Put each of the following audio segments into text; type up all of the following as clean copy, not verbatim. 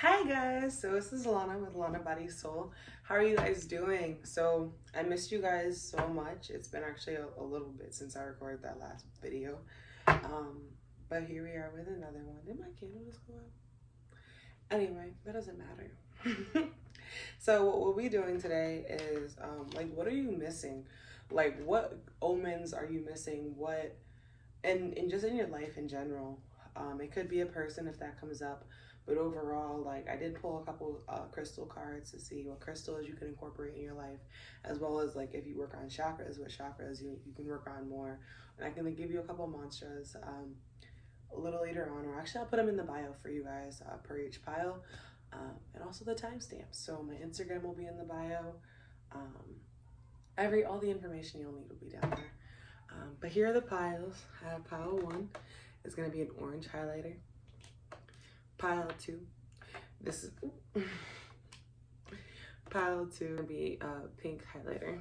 Hi guys, so this is Lana with Lana Body Soul. How are you guys doing? So I missed you guys so much. It's been actually a little bit since I recorded that last video. But here we are with another one. Did my candle just go out? Anyway, that doesn't matter. So what we'll be doing today is like, what are you missing? Like, what omens are you missing? What and just in your life in general. It could be a person if that comes up, but overall, like, I did pull a couple crystal cards to see what crystals you can incorporate in your life, as well as like if you work on chakras, what chakras you can work on more. And I can give you a couple mantras a little later on, or actually I'll put them in the bio for you guys per each pile, and also the timestamps. So my Instagram will be in the bio. All the information you'll need will be down there. But here are the piles. I have pile 1. It's going to be an orange highlighter. Pile 2. This is... Pile 2 going to be a pink highlighter.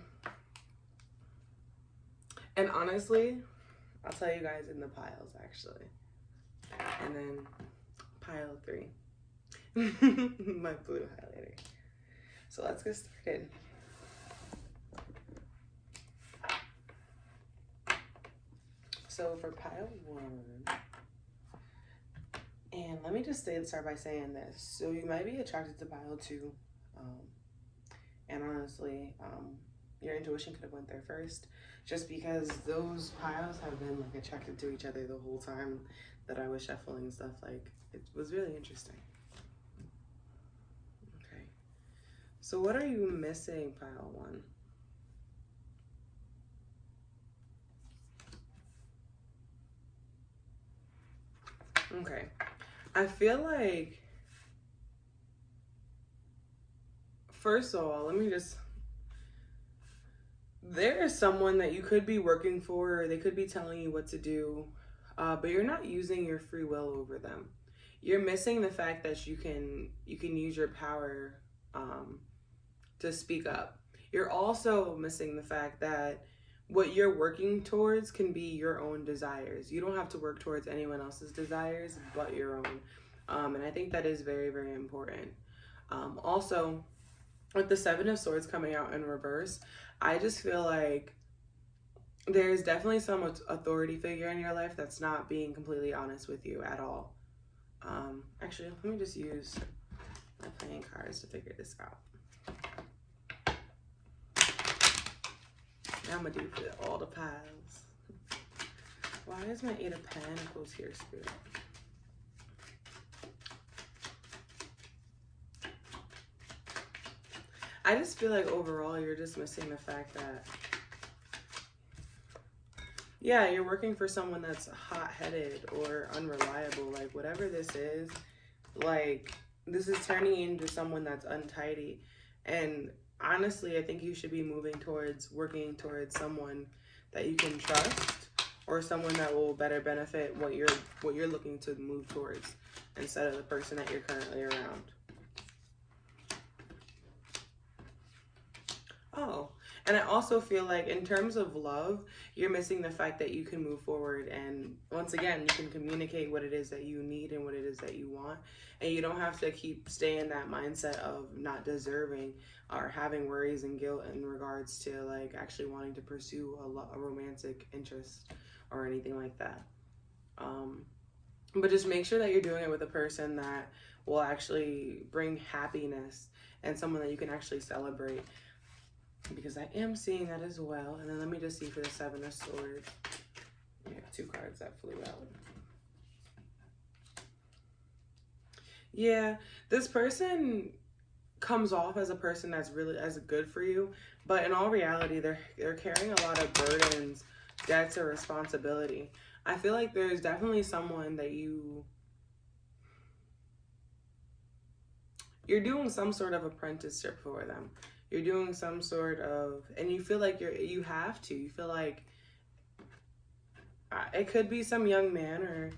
And honestly, I'll tell you guys in the piles actually. And then pile 3. My blue highlighter. So let's get started. So for pile 1, and let me just start by saying this. So you might be attracted to pile 2, and honestly, your intuition could have went there first, just because those piles have been like attracted to each other the whole time that I was shuffling and stuff. Like, it was really interesting. Okay, so what are you missing, pile 1? Okay, I feel like, first of all, there is someone that you could be working for, or they could be telling you what to do, but you're not using your free will over them. You're missing the fact that you can use your power to speak up. You're also missing the fact that what you're working towards can be your own desires. You don't have to work towards anyone else's desires but your own. And I think that is very, very important. Also, with the 7 of Swords coming out in reverse, I just feel like there's definitely some authority figure in your life that's not being completely honest with you at all. Actually, let me just use my playing cards to figure this out. Now I'm gonna do for all the piles. Why is my 8 of Pentacles here, Spirit? I just feel like overall you're just missing the fact that, yeah, you're working for someone that's hot-headed or unreliable. Like, whatever this is, like, this is turning into someone that's untidy. And honestly, I think you should be working towards someone that you can trust, or someone that will better benefit what you're looking to move towards, instead of the person that you're currently around. Oh, and I also feel like in terms of love, you're missing the fact that you can move forward, and once again, you can communicate what it is that you need and what it is that you want, and you don't have to keep staying in that mindset of not deserving or having worries and guilt in regards to like actually wanting to pursue a romantic interest or anything like that. But just make sure that you're doing it with a person that will actually bring happiness and someone that you can actually celebrate, because I am seeing that as well. And then let me just see for the 7 of Swords. We have 2 cards that flew out. Yeah, this person comes off as a person that's really as good for you, but in all reality, they're carrying a lot of burdens, debts, or responsibility. I feel like there's definitely someone that you're doing some sort of apprenticeship for them. You're doing some sort of, and you feel like you have to. You feel like it could be some young man or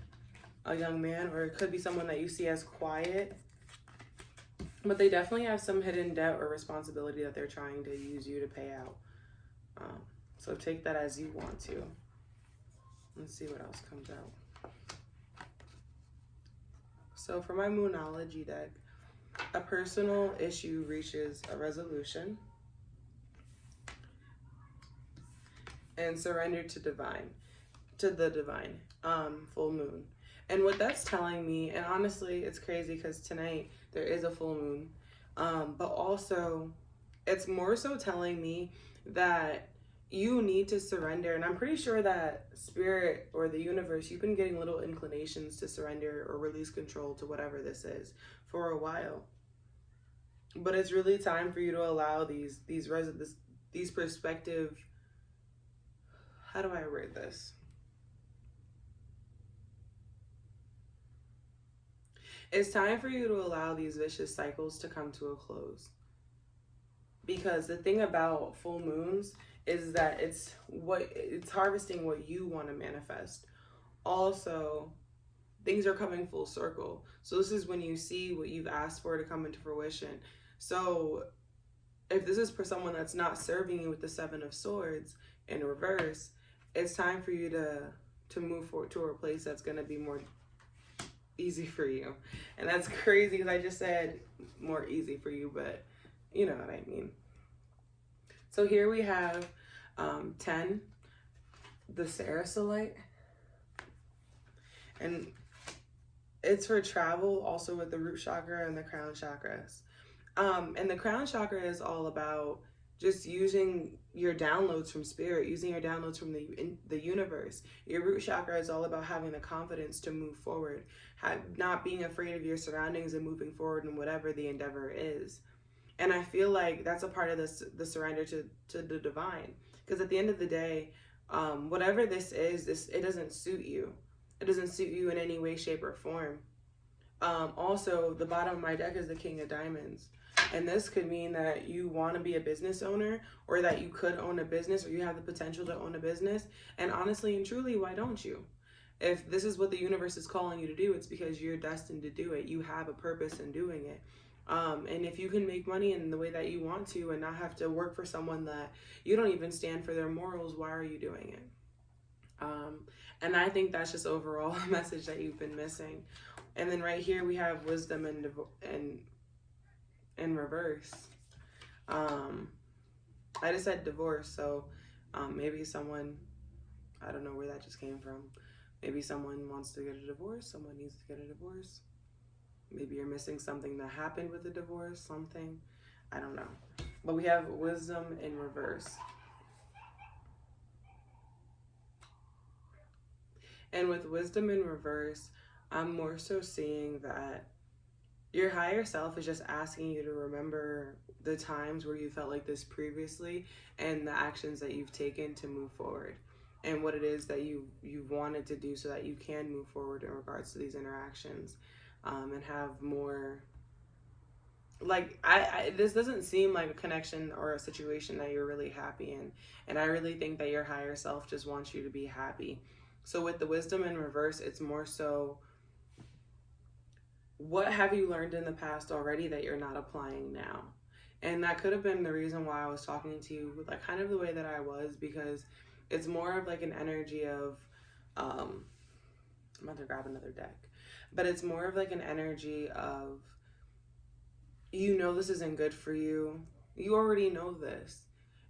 it could be someone that you see as quiet, but they definitely have some hidden debt or responsibility that they're trying to use you to pay out. So take that as you want to. Let's see what else comes out. So for my Moonology deck, A personal issue reaches a resolution. And surrender to the divine, full moon. And what that's telling me, and honestly, it's crazy because tonight there is a full moon, but also it's more so telling me that you need to surrender. And I'm pretty sure that spirit or the universe, you've been getting little inclinations to surrender or release control to whatever this is for a while. But it's really time for you to allow these perspective. How do I word this? It's time for you to allow these vicious cycles to come to a close. Because the thing about full moons is that it's harvesting what you want to manifest. Also, things are coming full circle. So this is when you see what you've asked for to come into fruition. So if this is for someone that's not serving you with the Seven of Swords in reverse, it's time for you to move forward to a place that's going to be more easy for you. And that's crazy because I just said more easy for you, but you know what I mean. So here we have 10, the Cerusslite, and it's for travel, also with the root chakra and the crown chakras. And the crown chakra is all about just using your downloads from spirit, using your downloads from the universe. Your root chakra is all about having the confidence to move forward, not being afraid of your surroundings and moving forward in whatever the endeavor is. And I feel like that's a part of the surrender to the divine. Because at the end of the day, whatever this is, it doesn't suit you. It doesn't suit you in any way, shape, or form. Also, the bottom of my deck is the King of Diamonds. And this could mean that you want to be a business owner, or that you could own a business, or you have the potential to own a business. And honestly and truly, why don't you? If this is what the universe is calling you to do, it's because you're destined to do it. You have a purpose in doing it. And if you can make money in the way that you want to and not have to work for someone that you don't even stand for their morals, why are you doing it? And I think that's just overall a message that you've been missing. And then right here we have wisdom and in reverse. I just said divorce, so maybe someone, I don't know where that just came from. Maybe someone wants to get a divorce, someone needs to get a divorce. Maybe you're missing something that happened with the divorce, something. I don't know. But we have wisdom in reverse. And with wisdom in reverse, I'm more so seeing that your higher self is just asking you to remember the times where you felt like this previously and the actions that you've taken to move forward and what it is that you've wanted to do so that you can move forward in regards to these interactions. And have more, like, this doesn't seem like a connection or a situation that you're really happy in. And I really think that your higher self just wants you to be happy. So with the wisdom in reverse, it's more so, what have you learned in the past already that you're not applying now? And that could have been the reason why I was talking to you with like kind of the way that I was, because it's more of like an energy of, I'm about to grab another deck. But it's more of like an energy of, you know, this isn't good for you. You already know this.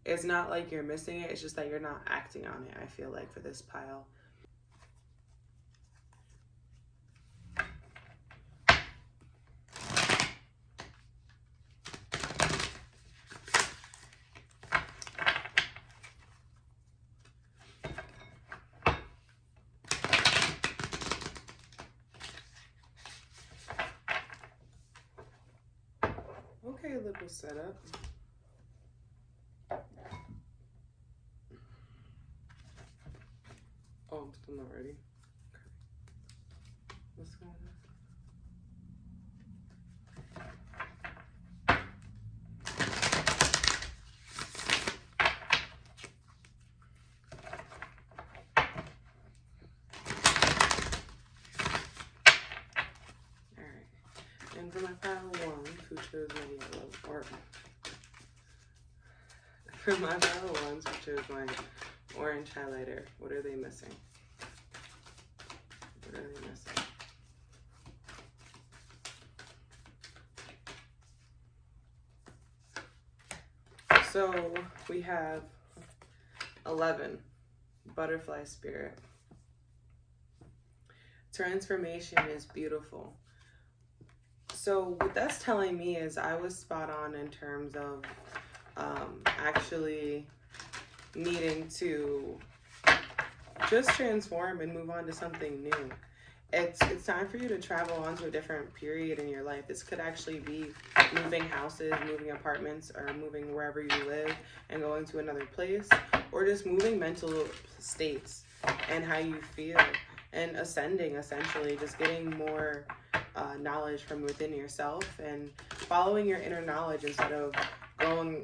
It's not like you're missing it. It's just that you're not acting on it, I feel like, for this pile. Okay, little setup. Oh, I'm still not ready. Okay. What's going on? Alright. And for my pile one, who chose my yellow? Or for my pile ones who chose my orange highlighter, what are they missing? What are they missing? So we have 11, butterfly spirit. Transformation is beautiful. So what that's telling me is I was spot on in terms of actually needing to just transform and move on to something new. It's time for you to travel on to a different period in your life. This could actually be moving houses, moving apartments, or moving wherever you live and going to another place, or just moving mental states and how you feel, and ascending, essentially, just getting more knowledge from within yourself and following your inner knowledge instead of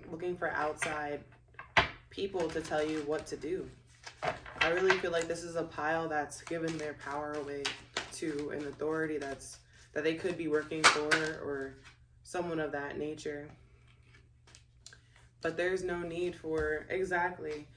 looking for outside people to tell you what to do. I really feel like this is a pile that's given their power away to an authority that they could be working for, or someone of that nature. But there's no need for exactly.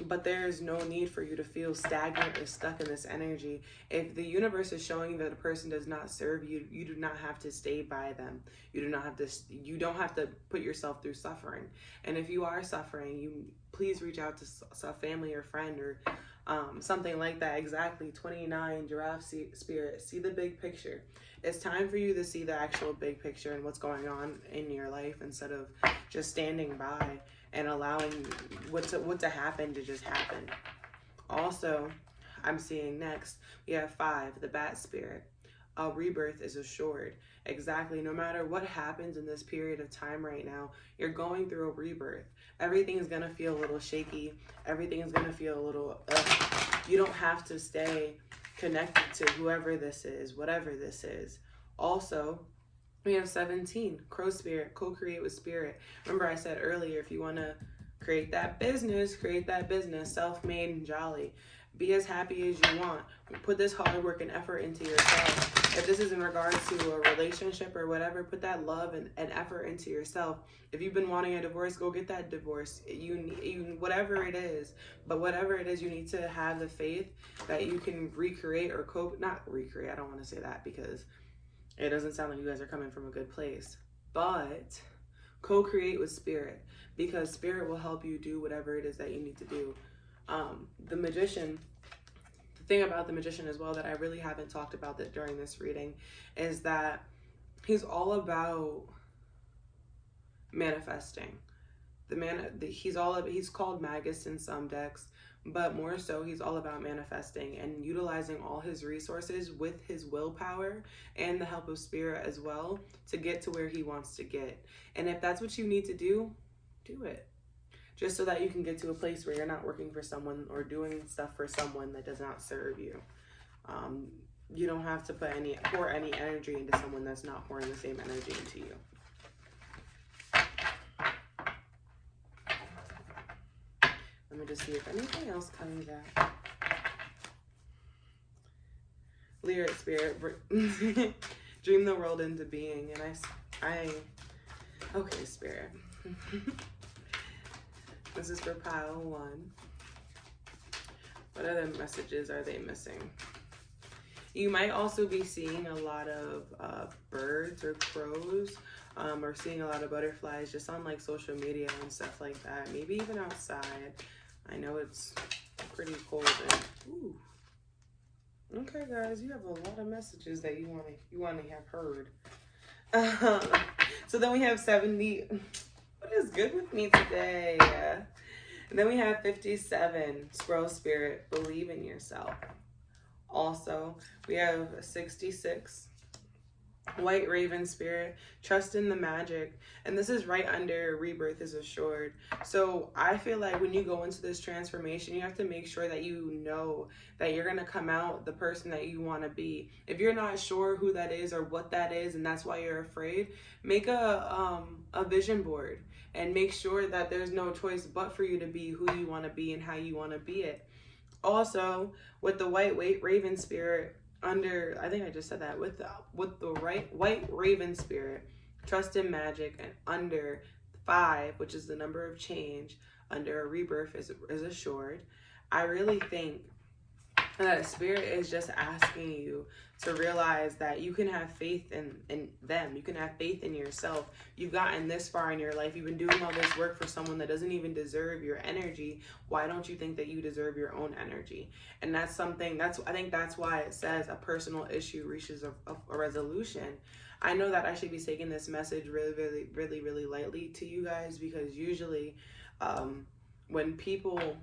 But there's no need for you to feel stagnant or stuck in this energy. If the universe is showing you that a person does not serve you, you do not have to stay by them. You don't have to put yourself through suffering. And if you are suffering, you please reach out to a family or friend or something like that. Exactly. 29, giraffe spirit. See the big picture. It's time for you to see the actual big picture and what's going on in your life, instead of just standing by and allowing what to happen to just happen. Also, I'm seeing next, we have 5, the bat spirit. A rebirth is assured. Exactly. No matter what happens in this period of time right now, you're going through a rebirth. Everything is going to feel a little shaky. Everything is going to feel a little, you don't have to stay connected to whoever this is, whatever this is. Also, we have 17, crow spirit, co-create with spirit. Remember I said earlier, if you want to create that business, self-made and jolly. Be as happy as you want. Put this hard work and effort into yourself. If this is in regards to a relationship or whatever, put that love and effort into yourself. If you've been wanting a divorce, go get that divorce. You whatever it is, but whatever it is, you need to have the faith that you can recreate or not recreate. I don't want to say that because it doesn't sound like you guys are coming from a good place. But co-create with spirit, because spirit will help you do whatever it is that you need to do. The magician, the thing about the magician as well that I really haven't talked about that during this reading is that he's all about manifesting. He's called Magus in some decks, but more so he's all about manifesting and utilizing all his resources with his willpower and the help of spirit as well to get to where he wants to get. And if that's what you need to do, do it. Just so that you can get to a place where you're not working for someone or doing stuff for someone that does not serve you. You don't have to pour any energy into someone that's not pouring the same energy into you. Let me just see if anything else comes out. Lyric spirit, dream the world into being. And okay, spirit. This is for pile 1. What other messages are they missing? You might also be seeing a lot of birds or crows, or seeing a lot of butterflies just on like social media and stuff like that. Maybe even outside. I know it's pretty cold. Ooh. Okay, guys, you have a lot of messages that you want to have heard. So then we have 70. What is good with me today? And then we have 57, squirrel spirit, believe in yourself. Also, we have 66, white raven spirit, trust in the magic. And this is right under rebirth is assured. So I feel like when you go into this transformation, you have to make sure that you know that you're going to come out the person that you want to be. If you're not sure who that is or what that is, and that's why you're afraid, make a vision board and make sure that there's no choice but for you to be who you want to be and how you want to be it. Also, with the white raven spirit under, I think I just said that, with the white raven spirit, trust in magic, and under 5, which is the number of change, under a rebirth is assured. I really think that spirit is just asking you to realize that you can have faith in them. You can have faith in yourself. You've gotten this far in your life. You've been doing all this work for someone that doesn't even deserve your energy. Why don't you think that you deserve your own energy? And that's something, I think that's why it says a personal issue reaches a resolution. I know that I should be taking this message really lightly to you guys, because usually when people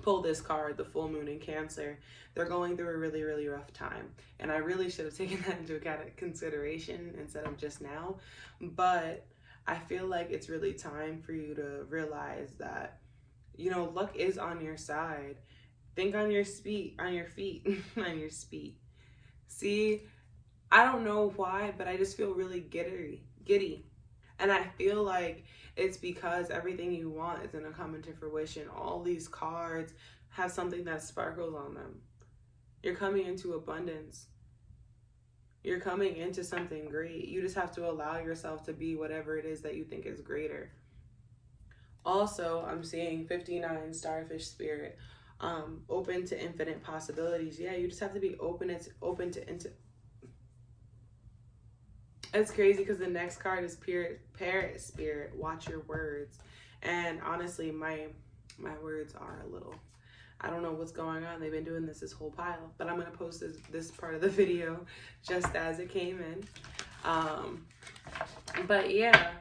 pull this card, the full moon in Cancer, they're going through a really rough time. And I really should have taken that into consideration instead of just now. But I feel like it's really time for you to realize that, you know, luck is on your side. Think on your feet, on your feet. See, I don't know why, but I just feel really giddy. And I feel like it's because everything you want is going to come into fruition. All these cards have something that sparkles on them. You're coming into abundance. You're coming into something great. You just have to allow yourself to be whatever it is that you think is greater. Also, I'm seeing 59 starfish spirit, open to infinite possibilities. Yeah, you just have to be open to It's crazy because the next card is parrot spirit. Watch your words. And honestly, my words are a little, I don't know what's going on. They've been doing this whole pile, but I'm going to post this part of the video just as it came in. But yeah,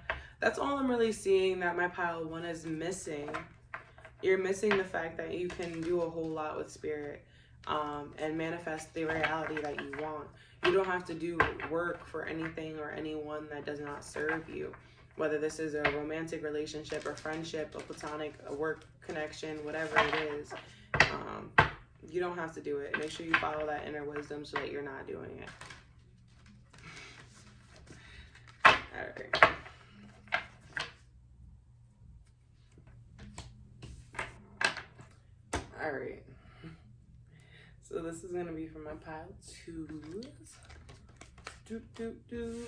that's all I'm really seeing that my pile 1 is missing. You're missing the fact that you can do a whole lot with spirit, and manifest the reality that you want. You don't have to do work for anything or anyone that does not serve you. Whether this is a romantic relationship, a friendship, a platonic, a work connection, whatever it is, you don't have to do it. Make sure you follow that inner wisdom so that you're not doing it. All right. All right. So this is gonna be for my pile 2s.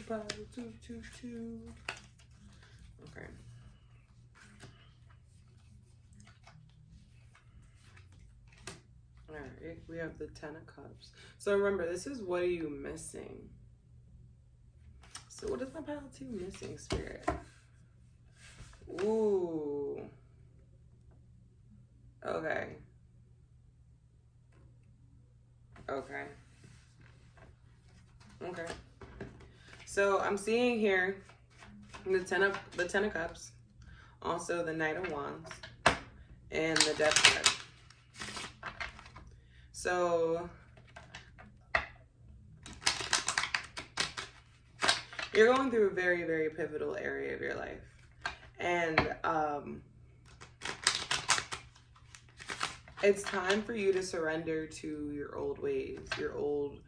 Pile 2. Okay. All right, we have the 10 of Cups. So remember, this is what are you missing? So what is my pile 2 missing, spirit? Ooh. Okay. So I'm seeing here the 10 of Cups, also the Knight of Wands, and the Death card. So you're going through a very pivotal area of your life, and it's time for you to surrender to your old ways, your old,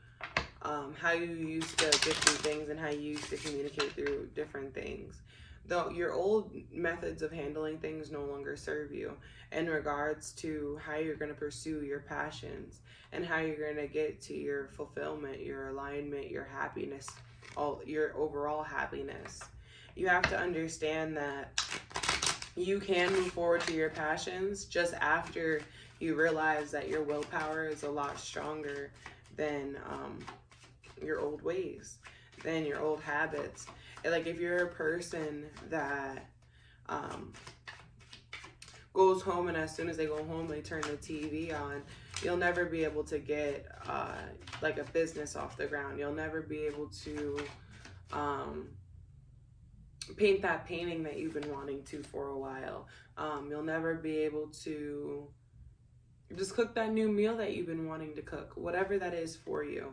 how you used to get through things and how you used to communicate through different things. Though your old methods of handling things no longer serve you in regards to how you're going to pursue your passions and how you're going to get to your fulfillment, your alignment, your happiness, your overall happiness. You have to understand that you can move forward to your passions just after you realize that your willpower is a lot stronger than your old ways, than your old habits. Like if you're a person that goes home and as soon as they go home they turn the TV on, you'll never be able to get like a business off the ground. You'll never be able to paint that painting that you've been wanting to for a while. You'll never be able to just cook that new meal that you've been wanting to cook, whatever that is for you.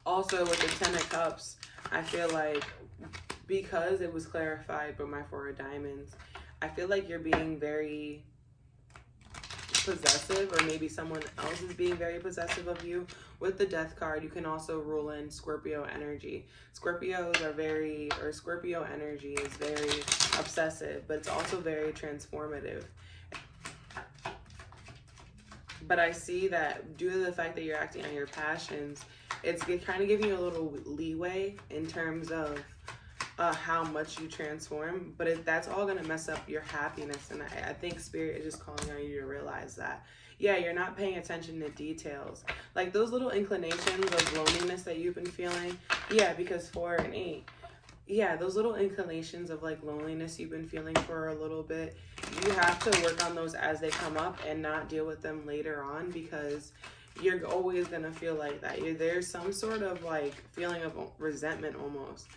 Also with the 10 of Cups, I feel like because it was clarified by my 4 of Diamonds, I feel like you're being very possessive, or maybe someone else is being very possessive of you. With the Death card, you can also rule in Scorpio energy. Scorpio energy is very obsessive, but it's also very transformative. But I see that due to the fact that you're acting on your passions, it's kind of giving you a little leeway in terms of how much you transform, but that's all going to mess up your happiness. And I think Spirit is just calling on you to realize that yeah, you're not paying attention to details. Like those little inclinations of loneliness that you've been feeling. Yeah, because 4 and 8. Yeah, those little inclinations of like loneliness you've been feeling for a little bit, you have to work on those as they come up and not deal with them later on, because you're always going to feel like that. There's some sort of like feeling of resentment almost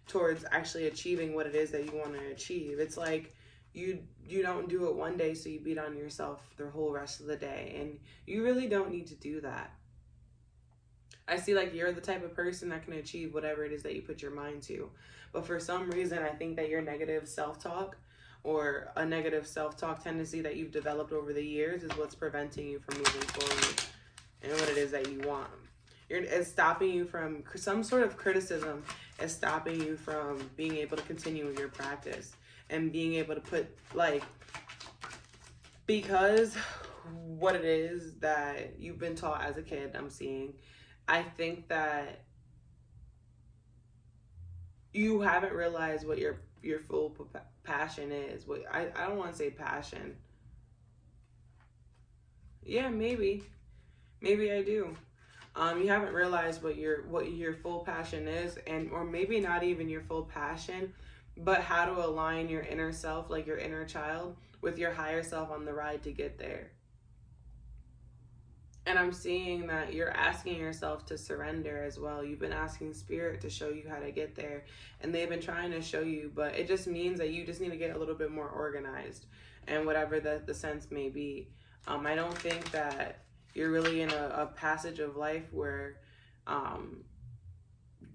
towards actually achieving what it is that you want to achieve. It's like you don't do it one day, so you beat on yourself the whole rest of the day, and you really don't need to do that. I see like you're the type of person that can achieve whatever it is that you put your mind to. But for some reason, I think that your negative self-talk or a negative self-talk tendency that you've developed over the years is what's preventing you from moving forward and what it is that you want. It's stopping you from some sort of criticism. It's stopping you from being able to continue with your practice and being able to put like, because what it is that you've been taught as a kid, I'm seeing, I think that you haven't realized what your full passion is. What I don't want to say passion. Yeah, maybe I do. You haven't realized what your full passion is, and or maybe not even your full passion, but how to align your inner self, like your inner child, with your higher self on the ride to get there. And I'm seeing that you're asking yourself to surrender as well. You've been asking Spirit to show you how to get there. And they've been trying to show you, but it just means that you just need to get a little bit more organized. And whatever the sense may be. I don't think that you're really in a passage of life where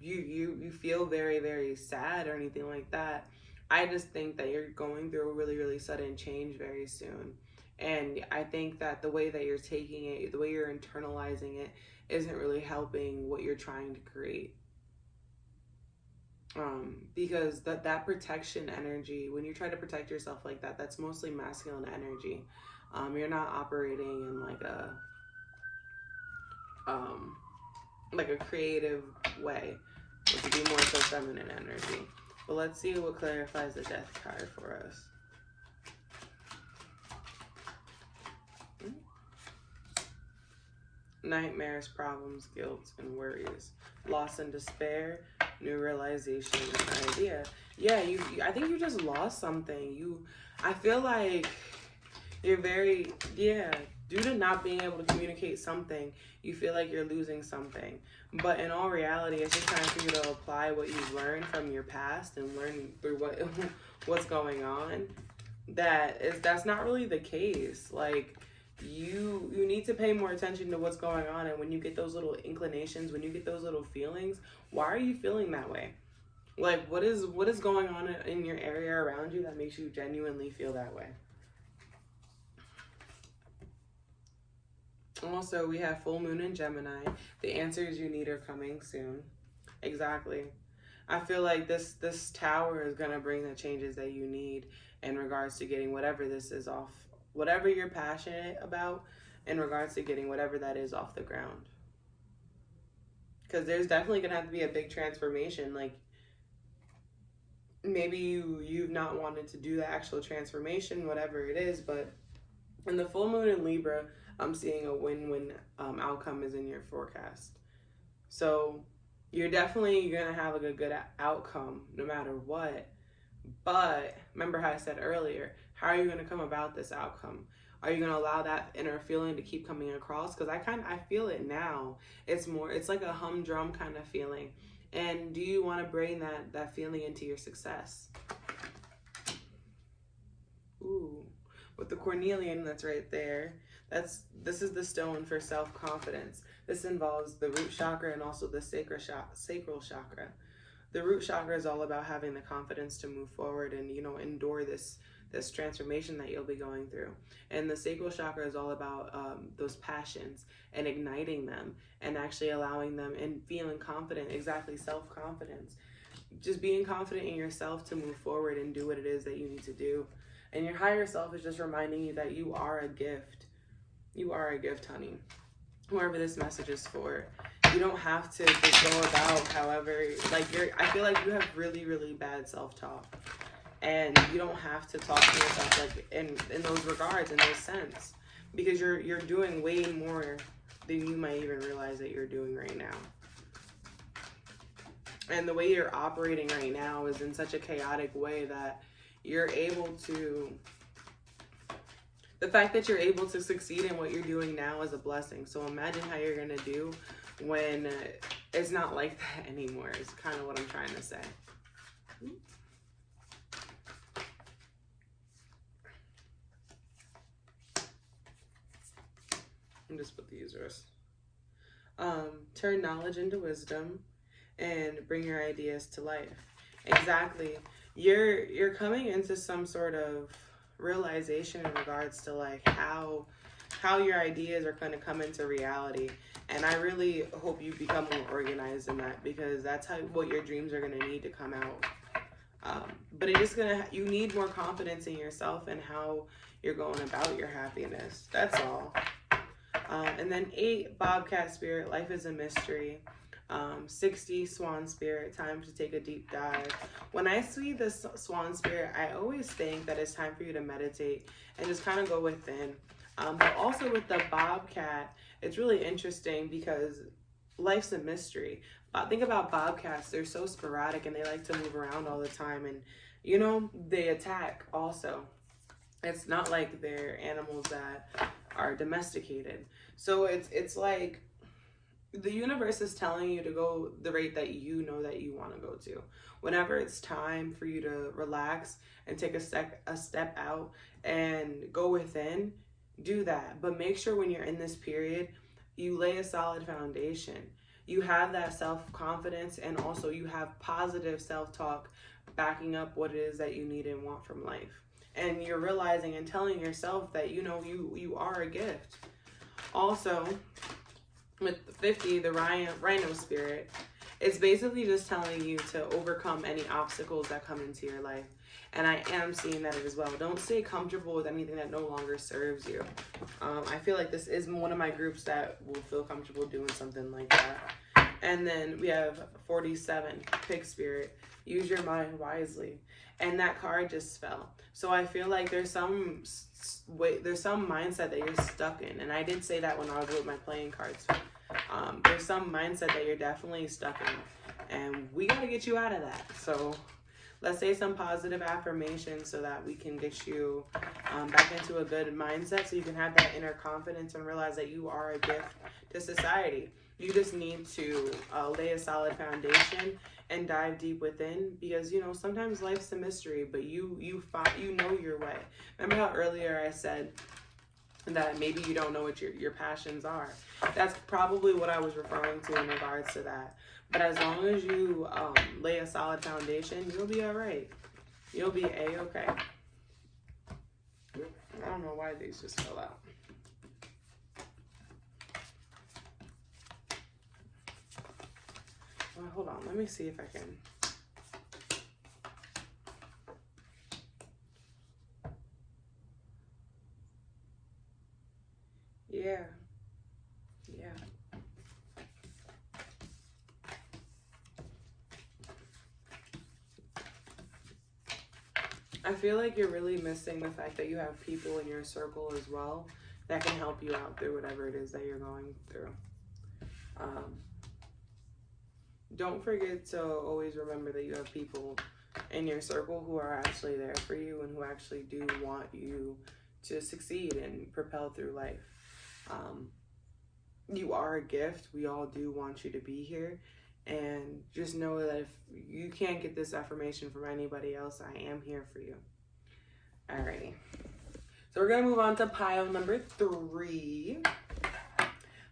you feel very, very sad or anything like that. I just think that you're going through a really, really sudden change very soon. And I think that the way that you're taking it, the way you're internalizing it, isn't really helping what you're trying to create. Because that protection energy, when you try to protect yourself like that, that's mostly masculine energy. You're not operating in like a creative way, which would be more so feminine energy. But let's see what clarifies the Death card for us. Nightmares, problems, guilt, and worries. Loss and despair, new realization and idea. Yeah, I think you just lost something. I feel like you're very, due to not being able to communicate something, you feel like you're losing something. But in all reality, it's just time for you to apply what you've learned from your past and learn through what's going on. That's not really the case. Like, you need to pay more attention to what's going on, and when you get those little inclinations, when you get those little feelings, why are you feeling that way? Like, what is going on in your area around you that makes you genuinely feel that way? Also, we have full moon in Gemini. The answers you need are coming soon. Exactly. I feel like this tower is going to bring the changes that you need in regards to getting whatever this is off, whatever you're passionate about, in regards to getting whatever that is off the ground. Because there's definitely going to have to be a big transformation. Like, maybe you've not wanted to do the actual transformation, whatever it is, but in the full moon in Libra, I'm seeing a win-win outcome is in your forecast. So you're definitely going to have a good outcome no matter what. But remember how I said earlier, how are you going to come about this outcome? Are you going to allow that inner feeling to keep coming across? Because I feel it now. It's like a humdrum kind of feeling. And do you want to bring that feeling into your success? Ooh, with the Carnelian that's right there. This is the stone for self-confidence. This involves the root chakra and also the sacral chakra. The root chakra is all about having the confidence to move forward and, endure this transformation that you'll be going through. And the sacral chakra is all about those passions and igniting them and actually allowing them and feeling confident, exactly, self-confidence. Just being confident in yourself to move forward and do what it is that you need to do. And your higher self is just reminding you that you are a gift. You are a gift, honey. Whoever this message is for. You don't have to just go about however, I feel like you have really, really bad self-talk. And you don't have to talk to yourself in those regards, in those sense. because you're doing way more than you might even realize that you're doing right now. And the way you're operating right now is in such a chaotic way that you're able to, the fact that you're able to succeed in what you're doing now is a blessing. So imagine how you're going to do when it's not like that anymore, is kind of what I'm trying to say. I'll just put the users. Turn knowledge into wisdom and bring your ideas to life. Exactly. You're coming into some sort of realization in regards to like how your ideas are going to come into reality. And I really hope you become more organized in that, because that's what your dreams are going to need to come out. But it is you need more confidence in yourself and how you're going about your happiness. That's all. And then 8, Bobcat Spirit, life is a mystery. 60, Swan Spirit, time to take a deep dive. When I see this Swan Spirit, I always think that it's time for you to meditate and just kind of go within. But also with the Bobcat, it's really interesting because life's a mystery. Think about bobcats. They're so sporadic and they like to move around all the time. And, you know, they attack also. It's not like they're animals that are domesticated. So it's like the universe is telling you to go the rate that you know that you want to go to. Whenever it's time for you to relax and take a step out and go within, do that. But make sure when you're in this period, you lay a solid foundation. You have that self-confidence, and also you have positive self-talk backing up what it is that you need and want from life. And you're realizing and telling yourself that, you know, you are a gift. Also, with 50, the Rhino Spirit, it's basically just telling you to overcome any obstacles that come into your life. And I am seeing that as well. Don't stay comfortable with anything that no longer serves you. I feel like this is one of my groups that will feel comfortable doing something like that. And then we have 47, Pig Spirit, use your mind wisely. And that card just fell. So I feel like there's some mindset that you're stuck in. And I did say that when I was with my playing cards. There's some mindset that you're definitely stuck in. And we got to get you out of that. So let's say some positive affirmations so that we can get you back into a good mindset, so you can have that inner confidence and realize that you are a gift to society. You just need to lay a solid foundation and dive deep within, because, you know, sometimes life's a mystery, but you know your way. Remember how earlier I said that maybe you don't know what your passions are? That's probably what I was referring to in regards to that. But as long as you lay a solid foundation, you'll be all right. You'll be A-okay. I don't know why these just fell out. Well, hold on. Let me see if I can. Yeah. Yeah. I feel like you're really missing the fact that you have people in your circle as well that can help you out through whatever it is that you're going through. Don't forget to always remember that you have people in your circle who are actually there for you and who actually do want you to succeed and propel through life. You are a gift. We all do want you to be here. And just know that if you can't get this affirmation from anybody else, I am here for you. Alrighty. So we're going to move on to pile number 3.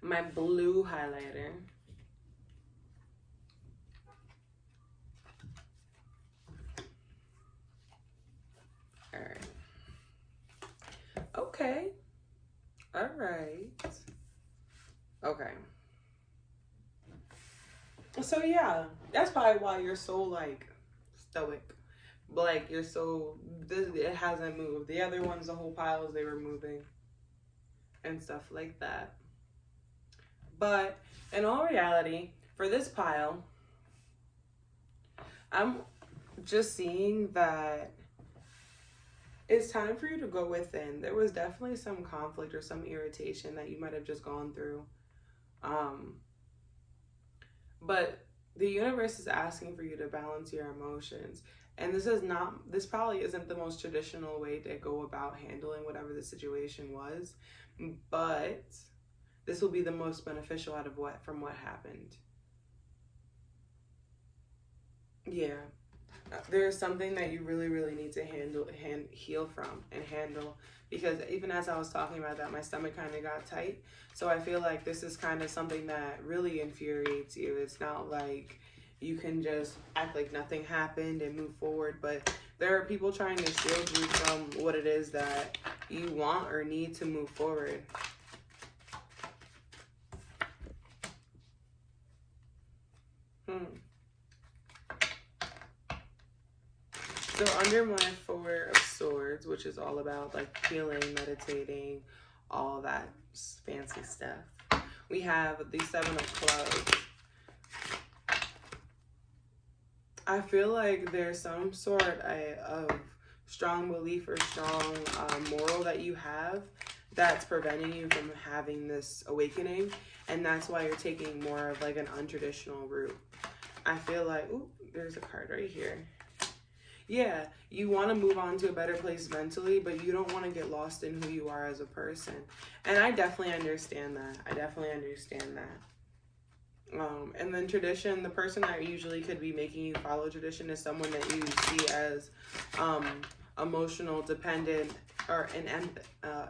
My blue highlighter. Alright. Okay. Alright. Okay. So yeah, that's probably why you're so like stoic. Like you're so, it hasn't moved. The other ones, the whole piles, they were moving and stuff like that. But in all reality, for this pile, I'm just seeing that It's time for you to go within. There was definitely some conflict or some irritation that you might have just gone through. But the universe is asking for you to balance your emotions. And this probably isn't the most traditional way to go about handling whatever the situation was, but this will be the most beneficial out of from what happened. Yeah. There's something that you really, really need to heal from and handle, because even as I was talking about that, my stomach kind of got tight. So I feel like this is kind of something that really infuriates you. It's not like you can just act like nothing happened and move forward, but there are people trying to shield you from what it is that you want or need to move forward. So under my Four of Swords, which is all about like healing, meditating, all that fancy stuff, we have the Seven of Clubs. I feel like there's some sort of strong belief or strong moral that you have that's preventing you from having this awakening, and that's why you're taking more of like an untraditional route. I feel like, ooh, there's a card right here. Yeah, you want to move on to a better place mentally, but you don't want to get lost in who you are as a person. And I definitely understand that. And then tradition, the person that usually could be making you follow tradition is someone that you see as emotional, dependent, or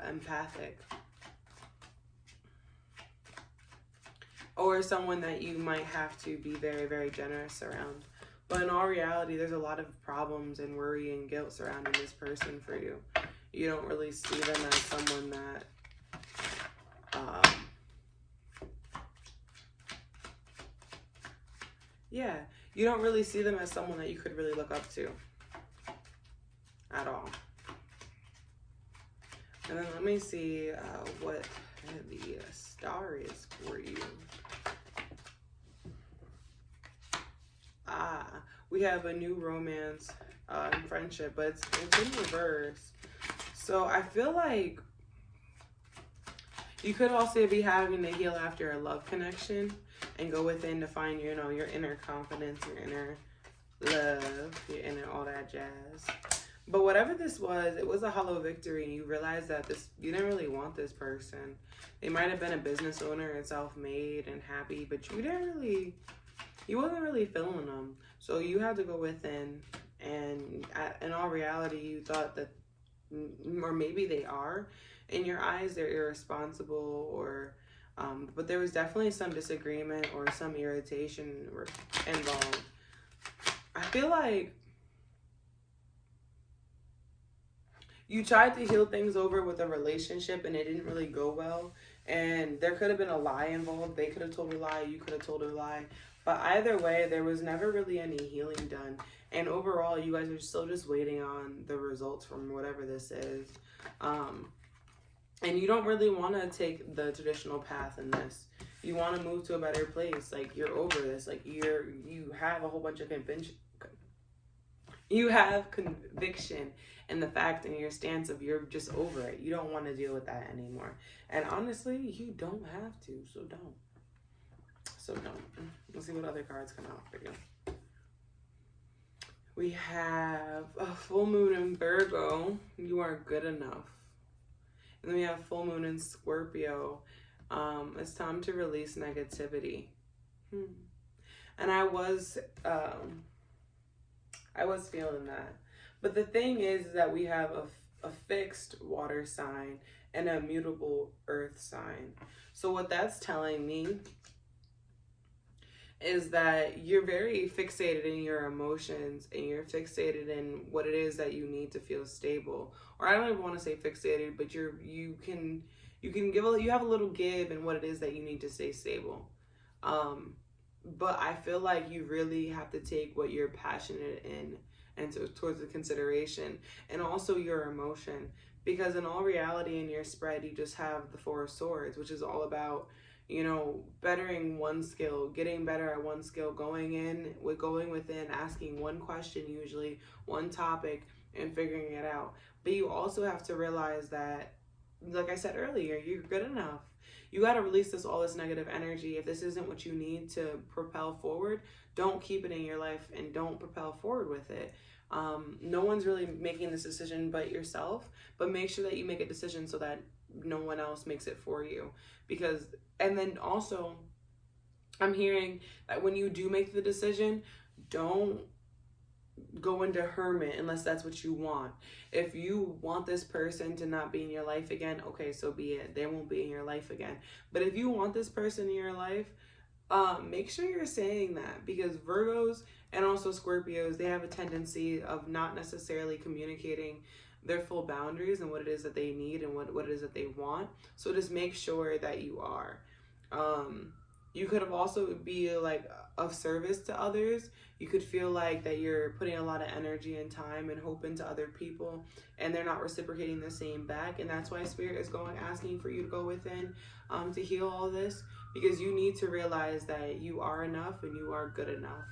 empathic. Or someone that you might have to be very, very generous around. But in all reality, there's a lot of problems and worry and guilt surrounding this person for you. You don't really see them as someone that you don't really see them as someone that you could really look up to at all. And then let me see what the star is for you. We have a new romance and friendship, but it's in reverse. So I feel like you could also be having to heal after a love connection and go within to find, you know, your inner confidence, your inner love, your inner all that jazz. But whatever this was, it was a hollow victory, and you realize that you didn't really want this person. They might have been a business owner and self-made and happy, but you wasn't really feeling them. So you had to go within, and in all reality, you thought that, or maybe they are, in your eyes, they're irresponsible, or but there was definitely some disagreement or some irritation involved. I feel like you tried to heal things over with a relationship and it didn't really go well. And there could have been a lie involved. They could have told a lie. You could have told a lie. But either way, there was never really any healing done. And overall, you guys are still just waiting on the results from whatever this is. And you don't really want to take the traditional path in this. You want to move to a better place. Like, you're over this. Like, you have a whole bunch of conviction. You have conviction in the fact and your stance of you're just over it. You don't want to deal with that anymore. And honestly, you don't have to, so don't. Let's see what other cards come out for you. We have a full moon in Virgo. You are good enough. And then we have full moon in Scorpio. It's time to release negativity. And I was feeling that. But the thing is that we have a fixed water sign and a mutable earth sign. So what that's telling me is that you're very fixated in your emotions, and you're fixated in what it is that you need to feel stable. Or I don't even want to say fixated, but you have a little give in what it is that you need to stay stable. But I feel like you really have to take what you're passionate in and towards the consideration, and also your emotion. Because in all reality, in your spread, you just have the Four of Swords, which is all about, you know, bettering one skill, getting better at one skill, going within, asking one question, usually one topic, and figuring it out. But you also have to realize that, like I said earlier, you're good enough. You got to release all this negative energy. If this isn't what you need to propel forward, don't keep it in your life and don't propel forward with it. No one's really making this decision but yourself, but make sure that you make a decision so that no one else makes it for you. Because, and then also, I'm hearing that when you do make the decision, don't go into hermit unless that's what you want. If you want this person to not be in your life again, okay, so be it. They won't be in your life again. But if you want this person in your life, make sure you're saying that, because Virgos and also Scorpios, they have a tendency of not necessarily communicating their full boundaries and what it is that they need and what it is that they want. So just make sure that you are. You could have also be like of service to others. You could feel like that you're putting a lot of energy and time and hope into other people, and they're not reciprocating the same back. And that's why Spirit is asking for you to go within to heal all this, because you need to realize that you are enough and you are good enough.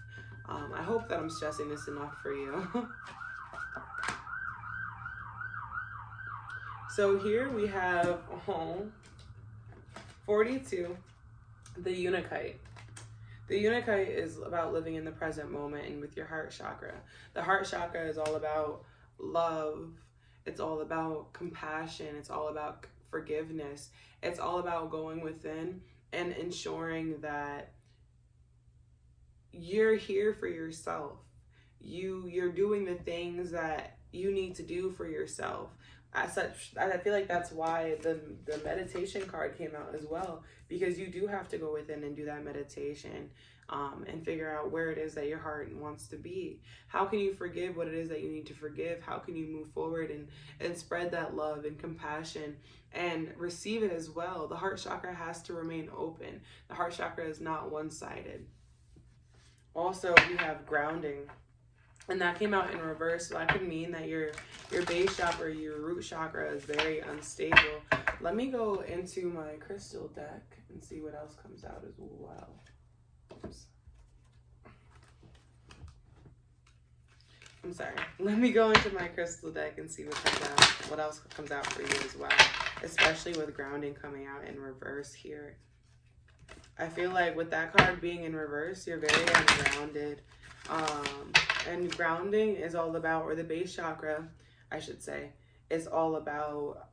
I hope that I'm stressing this enough for you. So here we have 42. The Unakite. The Unakite is about living in the present moment and with your heart chakra. The heart chakra is all about love. It's all about compassion. It's all about forgiveness. It's all about going within and ensuring that you're here for yourself. You're doing the things that you need to do for yourself. As such, I feel like that's why the meditation card came out as well, because you do have to go within and do that meditation and figure out where it is that your heart wants to be. How can you forgive what it is that you need to forgive? How can you move forward and spread that love and compassion and receive it as well? The heart chakra has to remain open. The heart chakra is not one-sided. Also, we have grounding. And that came out in reverse, so that could mean that your base chakra, your root chakra is very unstable. Let me go into my crystal deck and see what else comes out as well. Oops. I'm sorry. Let me go into my crystal deck and see what else comes out for you as well, especially with grounding coming out in reverse here. I feel like with that card being in reverse, you're very ungrounded. And grounding is all about, or the base chakra, I should say, is all about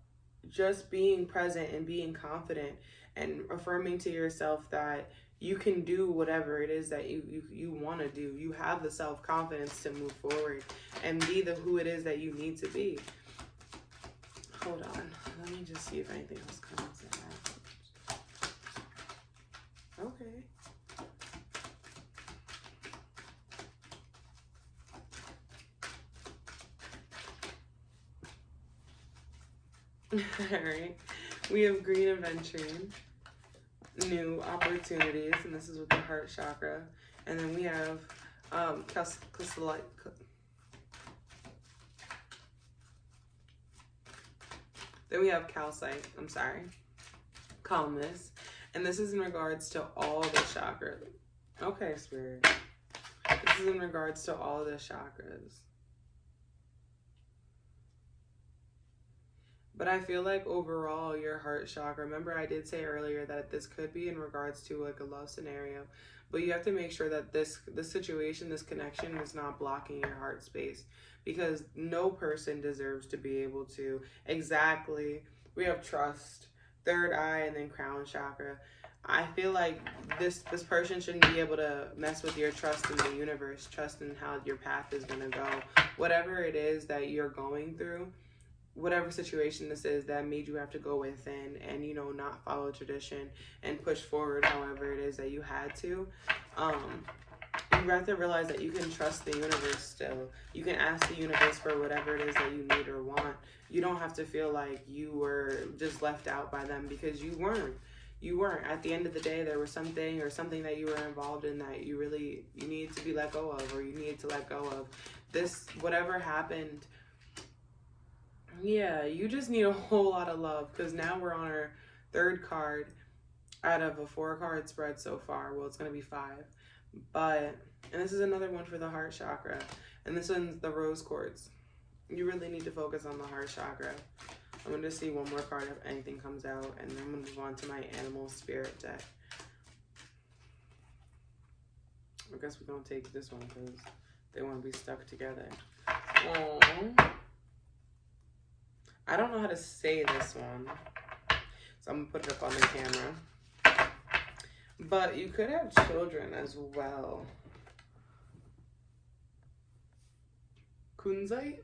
just being present and being confident and affirming to yourself that you can do whatever it is that you want to do. You have the self-confidence to move forward and be who it is that you need to be. Hold on. Let me just see if anything else comes out. Okay. Alright, we have green adventuring, new opportunities, and this is with the heart chakra. And then we have Cerusslite. Then we have calcite, calmness. And this is in regards to all the chakras. Okay, Spirit. This is in regards to all the chakras. But I feel like overall, your heart chakra, remember I did say earlier that this could be in regards to like a love scenario, but you have to make sure that this situation, this connection is not blocking your heart space, because no person deserves to be able to exactly, we have trust, third eye, and then crown chakra. I feel like this person shouldn't be able to mess with your trust in the universe, trust in how your path is going to go. Whatever it is that you're going through, whatever situation this is that made you have to go within and, you know, not follow tradition and push forward however it is that you had to, you have to realize that you can trust the universe still. You can ask the universe for whatever it is that you need or want. You don't have to feel like you were just left out by them, because you weren't. You weren't. At the end of the day, there was something that you were involved in that you needed to be let go of, or you needed to let go of. This, whatever happened, yeah, you just need a whole lot of love, because now we're on our third card out of a 4-card spread so far. Well, it's going to be 5. And this is another one for the heart chakra. And this one's the rose quartz. You really need to focus on the heart chakra. I'm going to see one more card if anything comes out, and then I'm going to move on to my animal spirit deck. I guess we're going to take this one because they want to be stuck together. Aww. I don't know how to say this one, so I'm going to put it up on the camera. But you could have children as well. Kunzite?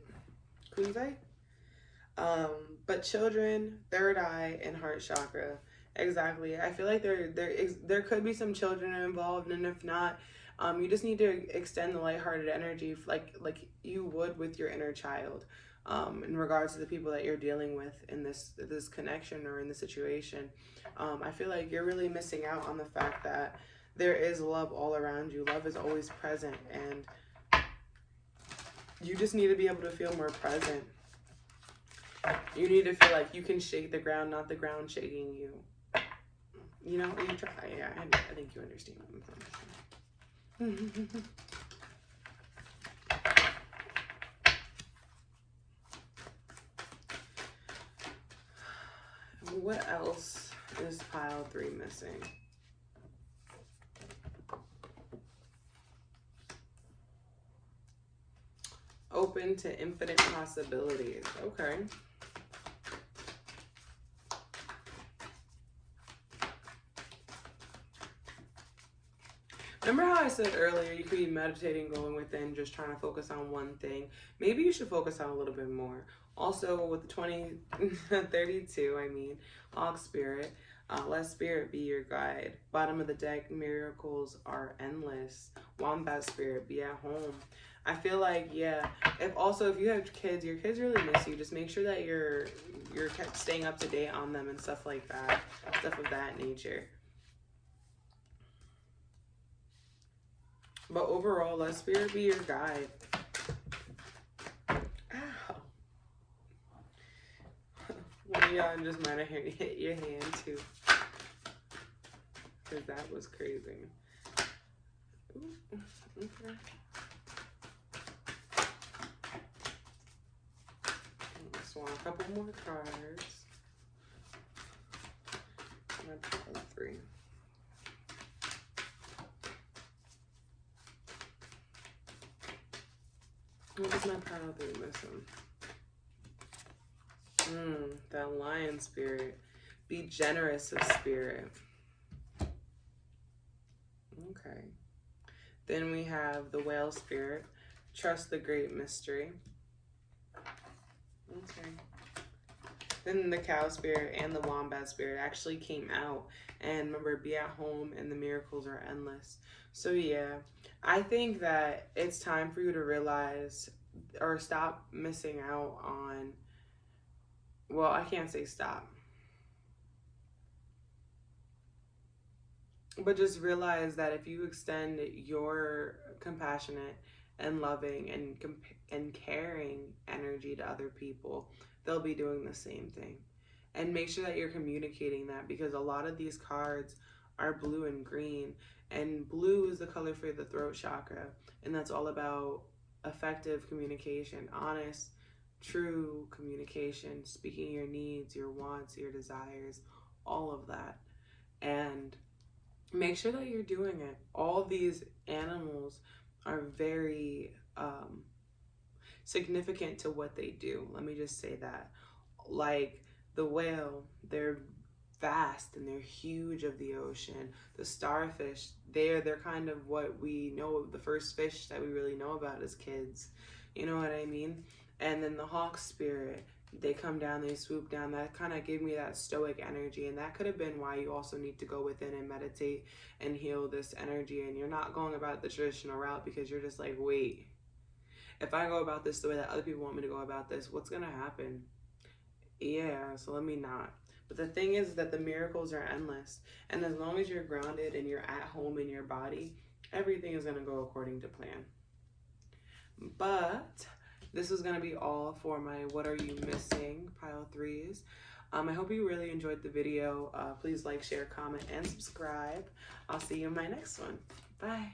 But children, third eye, and heart chakra. Exactly. I feel like there could be some children involved, and if not, you just need to extend the lighthearted energy like you would with your inner child, in regards to the people that you're dealing with in this connection or in the situation. I feel like you're really missing out on the fact that there is love all around you. Love is always present, and you just need to be able to feel more present. You need to feel like you can shake the ground, not the ground shaking you. You know, you try. Yeah, I think you understand what I'm saying. What else is pile 3 missing? Open to infinite possibilities. Okay. Remember how I said earlier you could be meditating, going within, just trying to focus on one thing? Maybe you should focus on a little bit more. Also, with the 2032, I mean, Hawk Spirit, let Spirit be your guide. Bottom of the deck, miracles are endless. Wombat Spirit, be at home. I feel like, yeah, if you have kids, your kids really miss you. Just make sure that you're staying up to date on them and stuff like that. Stuff of that nature. But overall, let Spirit be your guide. Ow. One of y'all just might have hit your hand too. Because that was crazy. Ooh, okay. Just want a couple more cards. I'm going to put 3. What is my pile 3 missing? That lion spirit. Be generous of spirit. Okay. Then we have the whale spirit. Trust the great mystery. Okay. Then the cow spirit and the wombat spirit actually came out. And remember, be at home and the miracles are endless. So yeah, I think that it's time for you to realize or stop missing out on, well, I can't say stop, but just realize that if you extend your compassionate and loving and caring energy to other people, they'll be doing the same thing. And make sure that you're communicating that, because a lot of these cards are blue and green, and blue is the color for the throat chakra, and that's all about effective communication, honest, true communication, speaking your needs, your wants, your desires, all of that. And make sure that you're doing it. All these animals are very significant to what they do. Let me just say that. Like the whale, they're vast and they're huge of the ocean. The starfish, they're kind of what we know, the first fish that we really know about as kids. You know what I mean? And then the hawk spirit, they come down, they swoop down. That kind of gave me that stoic energy, and that could have been why you also need to go within and meditate and heal this energy. And you're not going about the traditional route because you're just like, wait, if I go about this the way that other people want me to go about this, what's gonna happen? Yeah, so let me not. But the thing is that the miracles are endless, and as long as you're grounded and you're at home in your body, everything is gonna go according to plan. But this is going to be all for my What Are You Missing pile 3s. I hope you really enjoyed the video. Please like, share, comment, and subscribe. I'll see you in my next one. Bye.